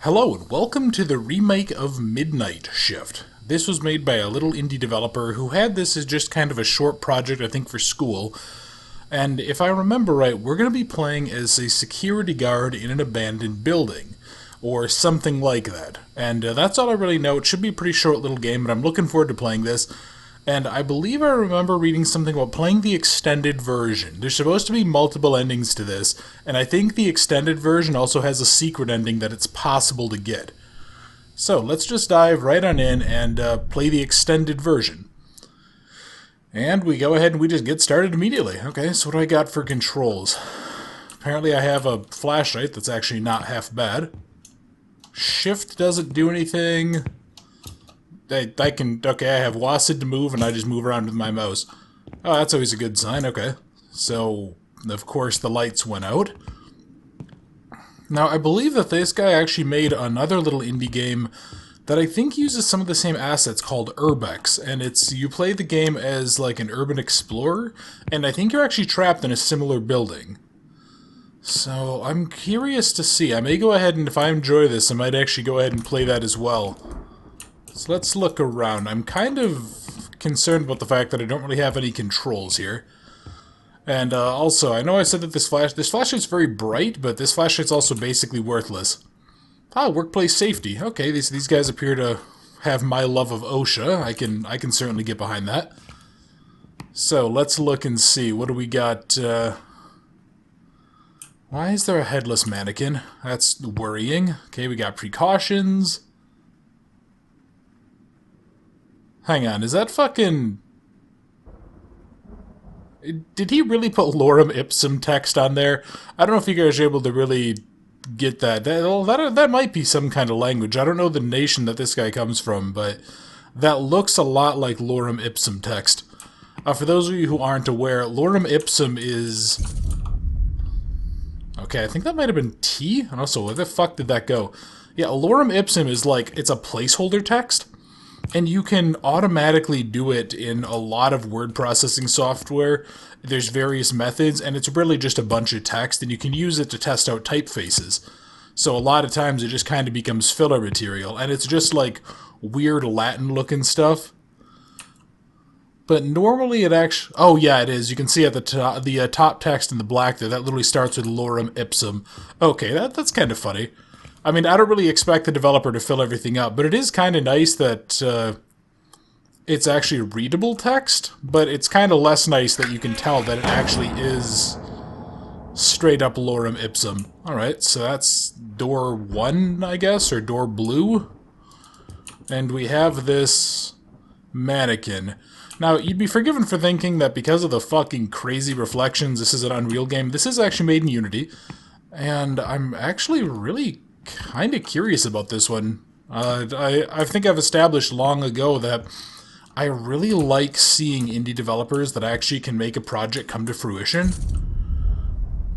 Hello and welcome to the remake of Midnight Shift. This was made by a little indie developer who had this as just kind of a short project, I think, for school. And if I remember right, we're going to be playing as a security guard in an abandoned building. Or something like that. And that's all I really know. It should be a pretty short little game, but I'm looking forward to playing this. And I believe I remember reading something about playing the extended version. There's supposed to be multiple endings to this, and I think the extended version also has a secret ending that it's possible to get. So let's just dive right on in and play the extended version. And we go ahead and we just get started immediately. Okay, so what do I got for controls? Apparently I have a flashlight that's actually not half bad. Shift doesn't do anything. I have WASD to move, and I just move around with my mouse. Oh, that's always a good sign, okay. So, of course, the lights went out. Now, I believe that this guy actually made another little indie game that I think uses some of the same assets called Urbex, and you play the game as, like, an urban explorer, and I think you're actually trapped in a similar building. So, I'm curious to see. I may go ahead and, if I enjoy this, I might actually go ahead and play that as well. So let's look around. I'm kind of concerned about the fact that I don't really have any controls here. And also, I know I said that this flashlight's very bright, but this flashlight's also basically worthless. Ah, workplace safety. Okay, these guys appear to have my love of OSHA. I can certainly get behind that. So let's look and see. What do we got? Why is there a headless mannequin? That's worrying. Okay, we got precautions. Hang on, is that fucking... Did he really put lorem ipsum text on there? I don't know if you guys are able to really get that. That might be some kind of language. I don't know the nation that this guy comes from, but that looks a lot like lorem ipsum text. For those of you who aren't aware, lorem ipsum is... Okay, I think that might have been T? And also, where the fuck did that go? Yeah, lorem ipsum is like, it's a placeholder text. And you can automatically do it in a lot of word processing software. There's various methods, and it's really just a bunch of text, and you can use it to test out typefaces. So a lot of times it just kind of becomes filler material, and it's just like weird Latin-looking stuff. But normally it actually... Oh, yeah, it is. You can see at the top text in the black there, that literally starts with lorem ipsum. Okay, that's kind of funny. I mean, I don't really expect the developer to fill everything up, but it is kind of nice that it's actually readable text, but it's kind of less nice that you can tell that it actually is straight up lorem ipsum. Alright, so that's door 1, I guess, or door blue. And we have this mannequin. Now, you'd be forgiven for thinking that because of the fucking crazy reflections, this is an Unreal game. This is actually made in Unity, and I'm actually really kind of curious about this one. I think I've established long ago that I really like seeing indie developers that actually can make a project come to fruition.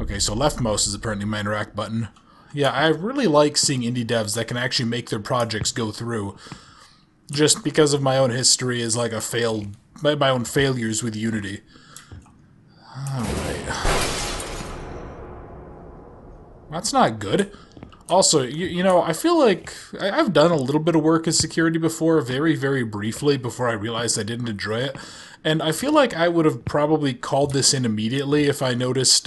Okay, so left mouse is apparently my interact button. Yeah, I really like seeing indie devs that can actually make their projects go through. Just because of my own history as like my own failures with Unity. Alright. That's not good. Also, you know, I feel like I've done a little bit of work as security before, very, very briefly, before I realized I didn't enjoy it. And I feel like I would have probably called this in immediately if I noticed,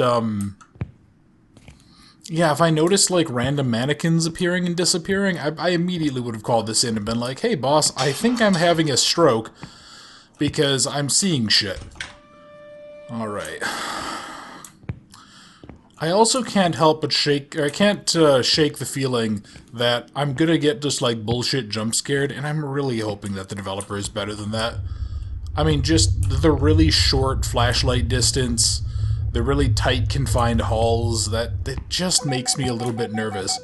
yeah, if I noticed, like, random mannequins appearing and disappearing, I immediately would have called this in and been like, hey, boss, I think I'm having a stroke because I'm seeing shit. Alright. I also can't help but shake the feeling that I'm gonna get just like bullshit jump scared, and I'm really hoping that the developer is better than that. I mean, just the really short flashlight distance, the really tight confined halls, that just makes me a little bit nervous.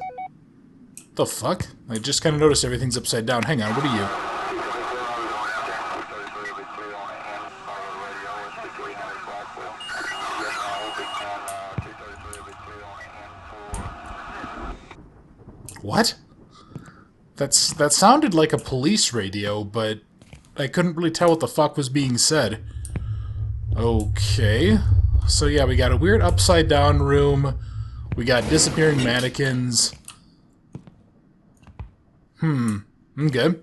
The fuck? I just kind of noticed everything's upside down. Hang on, what are you? What? That sounded like a police radio, but I couldn't really tell what the fuck was being said. Okay. So yeah, we got a weird upside down room. We got disappearing mannequins. Okay.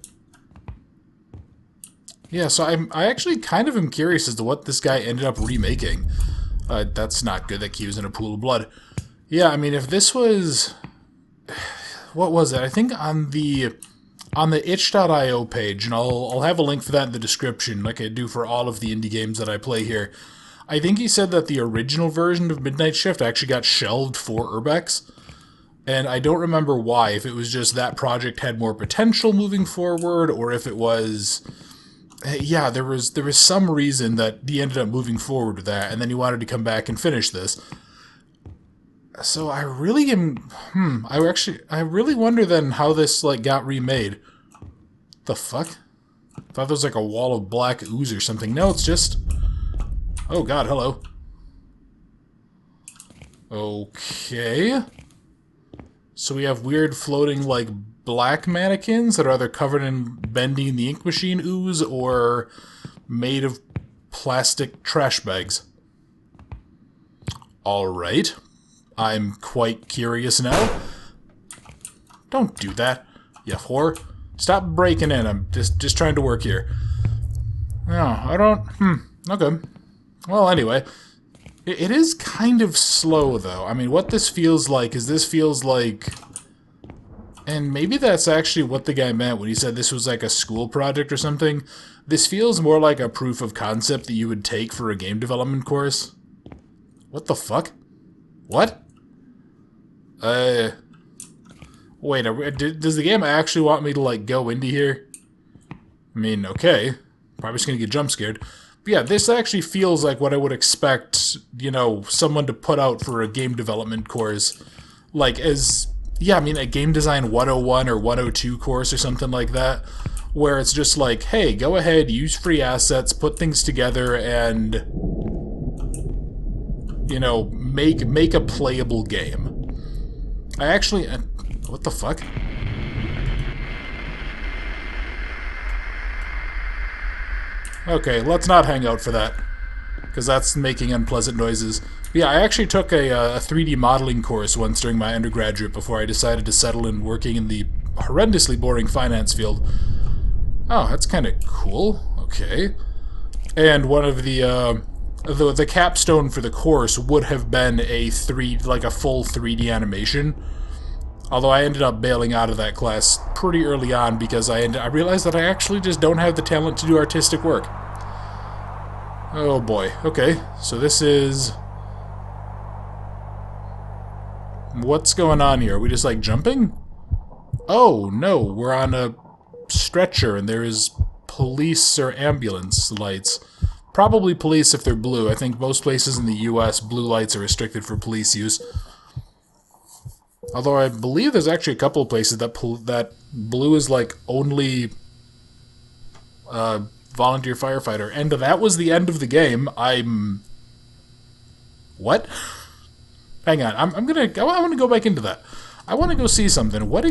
Yeah, so I actually kind of am curious as to what this guy ended up remaking. That's not good, that key was in a pool of blood. Yeah, I mean, if this was... What was it? I think on the itch.io page, and I'll have a link for that in the description, like I do for all of the indie games that I play here. I think he said that the original version of Midnight Shift actually got shelved for Urbex, and I don't remember why, if it was just that project had more potential moving forward, or if it was... Yeah, there was some reason that he ended up moving forward with that, and then he wanted to come back and finish this. So I really am... I really wonder then how this, like, got remade. The fuck? I thought there was, like, a wall of black ooze or something. No, it's just... Oh god, hello. Okay. So we have weird floating, like, black mannequins that are either covered in bending the ink machine ooze or made of plastic trash bags. Alright. I'm quite curious now. Don't do that, you whore. Stop breaking in. I'm just trying to work here. No, I don't... Okay. Well, anyway. It is kind of slow, though. I mean, what this feels like is this feels like... And maybe that's actually what the guy meant when he said this was like a school project or something. This feels more like a proof of concept that you would take for a game development course. What the fuck? What? Wait, does the game actually want me to, like, go into here? I mean, okay. Probably just gonna get jump scared. But yeah, this actually feels like what I would expect, you know, someone to put out for a game development course. Like, as... Yeah, I mean, a Game Design 101 or 102 course or something like that, where it's just like, hey, go ahead, use free assets, put things together, and, you know, make a playable game. I actually... what the fuck? Okay, let's not hang out for that, because that's making unpleasant noises. But yeah, I actually took a 3D modeling course once during my undergraduate before I decided to settle in working in the horrendously boring finance field. Oh, that's kind of cool. Okay. And one of the capstone for the course would have been a full 3D animation. Although I ended up bailing out of that class pretty early on because I realized that I actually just don't have the talent to do artistic work. Oh boy. Okay, so this is... What's going on here? Are we just, like, jumping? Oh, no, we're on a stretcher and there is police or ambulance lights. Probably police if they're blue. I think most places in the US, blue lights are restricted for police use. Although I believe there's actually a couple of places that blue is, like, only volunteer firefighter. And that was the end of the game. What? Hang on, I want to go back into that. I want to go see something. What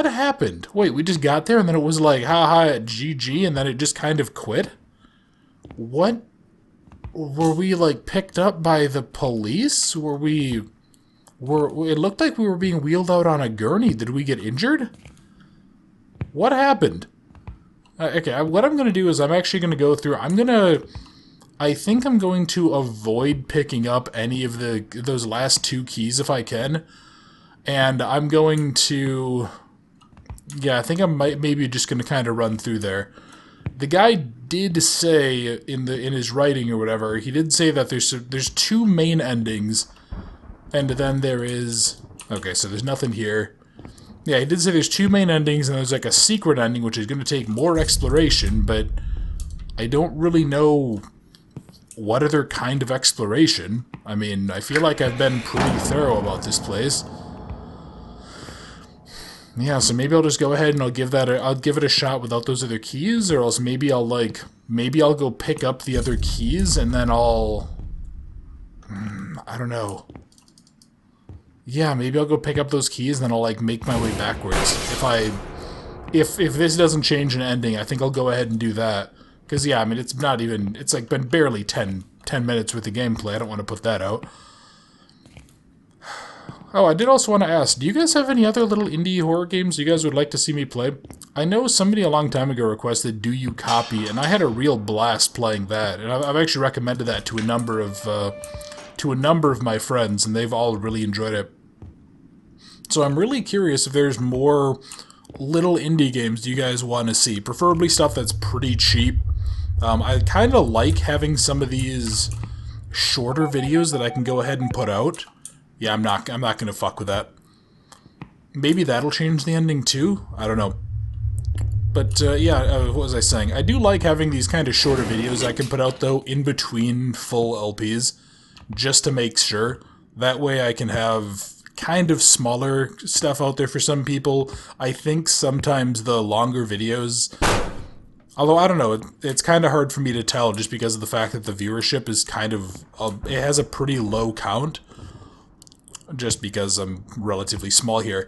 happened? Wait, we just got there and then it was like, haha, GG, and then it just kind of quit? What? Were we, like, picked up by the police? It looked like we were being wheeled out on a gurney. Did we get injured? What happened? Okay, what I'm going to do is I'm actually going to go through... I think I'm going to avoid picking up any of those last two keys if I can. And I'm going to... Yeah, I think I maybe just going to kind of run through there. The guy did say in his writing or whatever, he did say that there's two main endings, and then there is... Okay, so there's nothing here. Yeah, he did say there's two main endings, and there's like a secret ending, which is going to take more exploration, but I don't really know what other kind of exploration. I mean, I feel like I've been pretty thorough about this place. Yeah, so maybe I'll just go ahead and I'll give it a shot without those other keys, or else maybe I'll go pick up the other keys and then I'll... I don't know. Yeah, maybe I'll go pick up those keys and then I'll, like, make my way backwards. If this doesn't change an ending, I think I'll go ahead and do that. Because, yeah, I mean, it's like been barely 10 minutes with the gameplay. I don't want to put that out. Oh, I did also want to ask, do you guys have any other little indie horror games you guys would like to see me play? I know somebody a long time ago requested Do You Copy, and I had a real blast playing that, and I've actually recommended that to a number of my friends, and they've all really enjoyed it. So I'm really curious if there's more little indie games you guys want to see, preferably stuff that's pretty cheap. I kind of like having some of these shorter videos that I can go ahead and put out. Yeah, I'm not gonna fuck with that. Maybe that'll change the ending too? I don't know. But what was I saying? I do like having these kind of shorter videos I can put out though in between full LPs, just to make sure. That way I can have kind of smaller stuff out there for some people. I think sometimes the longer videos, although I don't know, it's kind of hard for me to tell just because of the fact that the viewership is kind of, it has a pretty low count. Just because I'm relatively small here.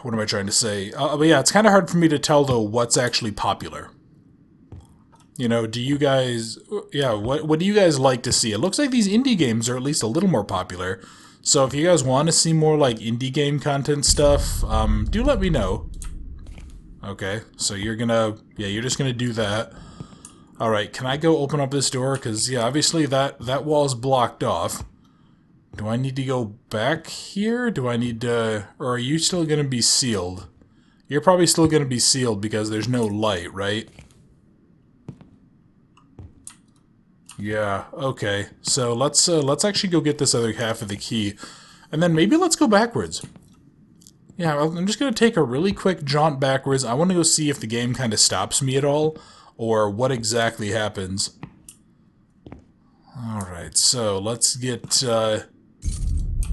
What am I trying to say? But yeah, it's kind of hard for me to tell, though, what's actually popular. You know, do you guys... Yeah, what do you guys like to see? It looks like these indie games are at least a little more popular. So if you guys want to see more, like, indie game content stuff, do let me know. Okay, so you're gonna... Yeah, you're just gonna do that. Alright, can I go open up this door? Because, yeah, obviously that wall's blocked off. Do I need to go back here? Do I need to... Or are you still going to be sealed? You're probably still going to be sealed because there's no light, right? Yeah, okay. So let's actually go get this other half of the key. And then maybe let's go backwards. Yeah, I'm just going to take a really quick jaunt backwards. I want to go see if the game kind of stops me at all, or what exactly happens. Alright, so let's get...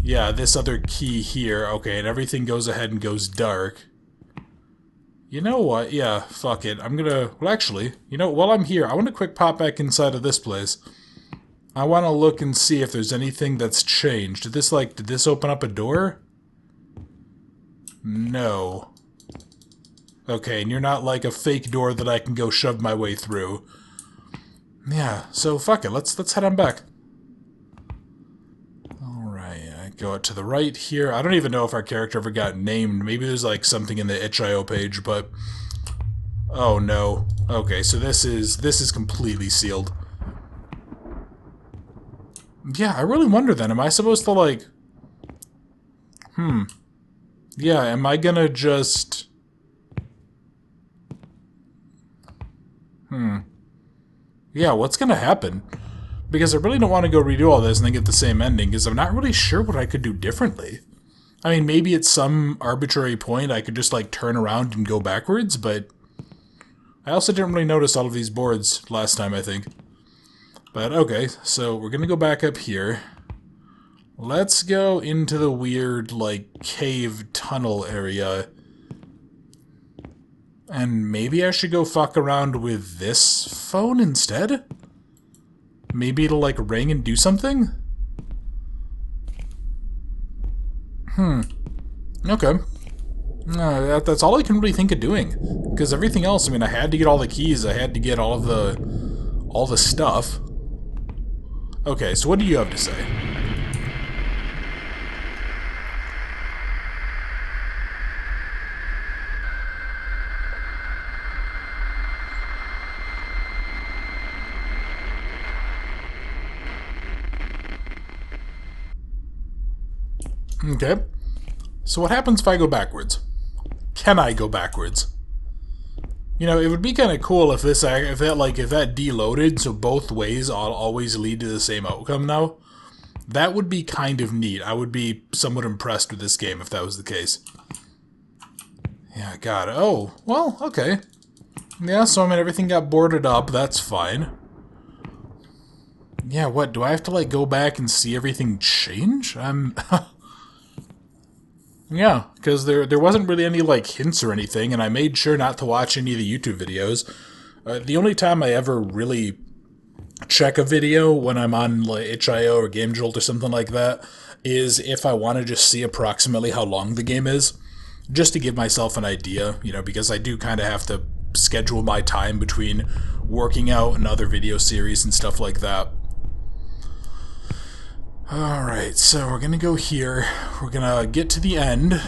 yeah, this other key here. Okay, and everything goes ahead and goes dark. You know what? Yeah, fuck it. I'm gonna... Well, actually, you know, while I'm here, I want to quick pop back inside of this place. I want to look and see if there's anything that's changed. Did this open up a door? No. Okay, and you're not like a fake door that I can go shove my way through. Yeah, so fuck it. Let's head on back. Go out to the right here. I don't even know if our character ever got named. Maybe there's like something in the itch.io page, but... Oh no. Okay, so this is completely sealed. Yeah, I really wonder then, am I supposed to like... Yeah, am I gonna just... Yeah, what's gonna happen? Because I really don't want to go redo all this and then get the same ending, because I'm not really sure what I could do differently. I mean, maybe at some arbitrary point I could just, like, turn around and go backwards, but... I also didn't really notice all of these boards last time, I think. But, okay, so we're gonna go back up here. Let's go into the weird, like, cave tunnel area. And maybe I should go fuck around with this phone instead? Maybe it'll, like, ring and do something? Okay. That's all I can really think of doing. Because everything else, I mean, I had to get all the keys, I had to get all the stuff. Okay, so what do you have to say? Okay. So what happens if I go backwards? Can I go backwards? You know, it would be kind of cool if that deloaded, so both ways always lead to the same outcome now. That would be kind of neat. I would be somewhat impressed with this game if that was the case. Yeah, God. Oh, well, okay. Yeah, so I mean, everything got boarded up. That's fine. Yeah, what? Do I have to, like, go back and see everything change? Yeah, because there wasn't really any, like, hints or anything, and I made sure not to watch any of the YouTube videos. The only time I ever really check a video when I'm on, like, itch.io or GameJolt or something like that is if I want to just see approximately how long the game is, just to give myself an idea, you know, because I do kind of have to schedule my time between working out and other video series and stuff like that. Alright, so we're gonna go here. We're gonna get to the end,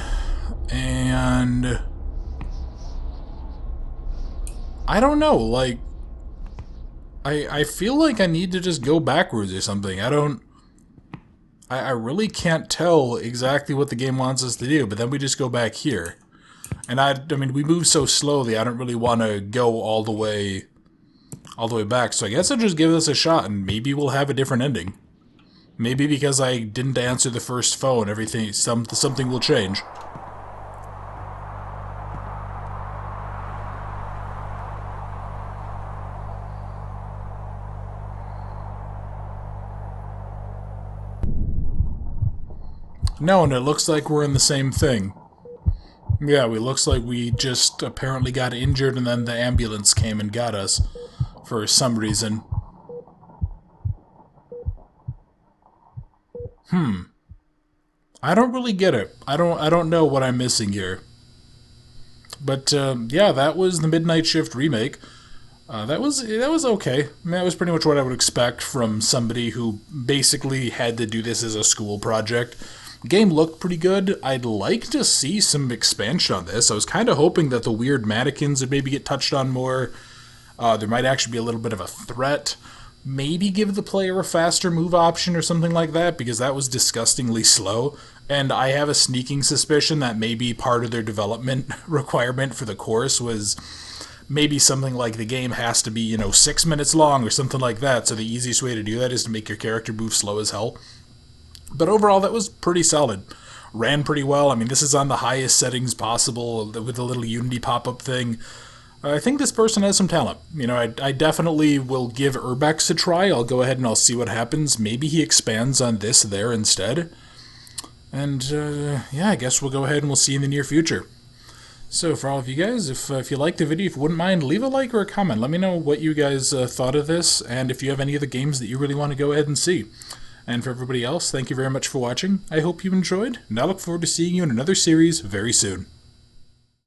and I don't know, like, I feel like I need to just go backwards or something. I really can't tell exactly what the game wants us to do, but then we just go back here. And I mean, we move so slowly, I don't really want to go all the way back, so I guess I'll just give this a shot, and maybe we'll have a different ending. Maybe because I didn't answer the first phone, something will change. No, and it looks like we're in the same thing. Yeah, it looks like we just apparently got injured and then the ambulance came and got us for some reason. I don't really get it. I don't know what I'm missing here. But yeah, that was the Midnight Shift remake. That was okay. I mean, that was pretty much what I would expect from somebody who basically had to do this as a school project. The game looked pretty good. I'd like to see some expansion on this. I was kind of hoping that the weird mannequins would maybe get touched on more. There might actually be a little bit of a threat. Maybe give the player a faster move option or something like that, because that was disgustingly slow. And I have a sneaking suspicion that maybe part of their development requirement for the course was maybe something like the game has to be, 6 minutes long or something like that, so the easiest way to do that is to make your character move slow as hell. But overall, that was pretty solid. Ran pretty well. I mean, this is on the highest settings possible with the little Unity pop-up thing. I think this person has some talent. I definitely will give Urbex a try. I'll go ahead and I'll see what happens. Maybe he expands on this there instead. And, yeah, I guess we'll go ahead and we'll see in the near future. So for all of you guys, if you liked the video, if you wouldn't mind, leave a like or a comment. Let me know what you guys thought of this, and if you have any of the games that you really want to go ahead and see. And for everybody else, thank you very much for watching. I hope you enjoyed, and I look forward to seeing you in another series very soon.